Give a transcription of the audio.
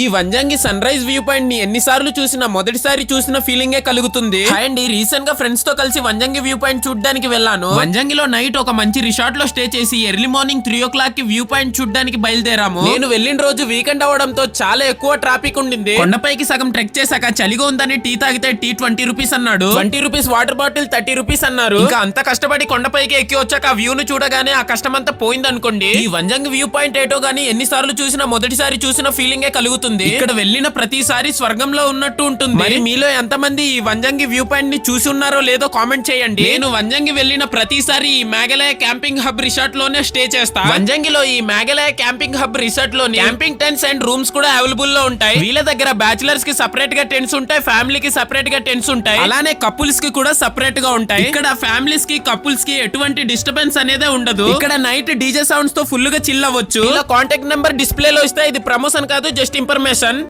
ఈ Vanjangi sunrise view point ని ఎన్నిసార్లు చూసినా మొదటిసారి చూసిన ఫీలింగే కలుగుతుంది. అండ్ రీసెంట్ గా ఫ్రెండ్స్ తో కలిసి వంజంగి వ్యూ పాయింట్ చూడడానికి వెళ్ళాను. వంజంగిలో నైట్ ఒక మంచి రిసార్ట్ లో స్టే చేసి ఎర్లీ మార్నింగ్ 3 o'clock కి వ్యూ పాయింట్ చూడడానికి బయలుదేరాము. నేను వెళ్ళిన రోజు వీకెండ్ అవడంతో చాలా ఎక్కువ ట్రాఫిక్ ఉండింది. కొండపైకి సగం ట్రెక్ చేశాక చలిగా ఉందని టీ తాగితే టీ 20 రూపీస్ అన్నాడు. 20 రూపీస్ వాటర్ బాటిల్ 30 రూపీస్ అన్నారు. ఇంకా అంత కష్టపడి కొండపైకి ఎక్కి వచ్చాక ఆ వ్యూ ను చూడగానే ఆ కష్టం అంతా పోయింది అనుకోండి. ఈ వంజంగి వ్యూ పాయింట్ ఏటో గానీ ఎన్నిసార్లు చూసినా మొదటిసారి చూసిన ఫీలింగే కలుగుతుంది. ఇక్కడ వెళ్ళిన ప్రతిసారి స్వర్గంలో ఉన్నట్టు ఉంటుంది. మరి మీలో ఎంతమంది ఈ వంజంగి వ్యూ పాయింట్ ని చూసి ఉన్నారో లేదో కామెంట్ చేయండి. నేను వంజంగి వెళ్ళిన ప్రతిసారి ఈ మేఘాలయ క్యాంపింగ్ హబ్ రిసార్ట్ లోనే స్టే చేస్తా. వంజంగిలో ఈ మేఘాలయ క్యాంపింగ్ హబ్ రిసార్ట్ లో క్యాంపింగ్ టెంట్స్ అండ్ రూమ్స్ కూడా అవైలబుల్ లో ఉంటాయి. వీళ్ళ దగ్గర బ్యాచిలర్స్ కి సెపరేట్ గా టెంట్స్ ఉంటాయి, ఫ్యామిలీకి సెపరేట్ గా టెంట్స్ ఉంటాయి, అలానే కపుల్స్ కి కూడా సెపరేట్ గా ఉంటాయి. ఇక్కడ ఫ్యామిలీస్ కి కపుల్స్ కి ఎటువంటి డిస్టర్బెన్స్ అనేది ఉండదు. ఇక్కడ నైట్ డీజే సౌండ్స్ తో ఫుల్ గా చిల్ అవ్వచ్చు. ఇలా కాంటాక్ట్ నెంబర్ డిస్ప్లే లో ఇస్తే ఇది ప్రమోషన్ కాదు, జస్ట్ ఇన్ఫర్మేషన్.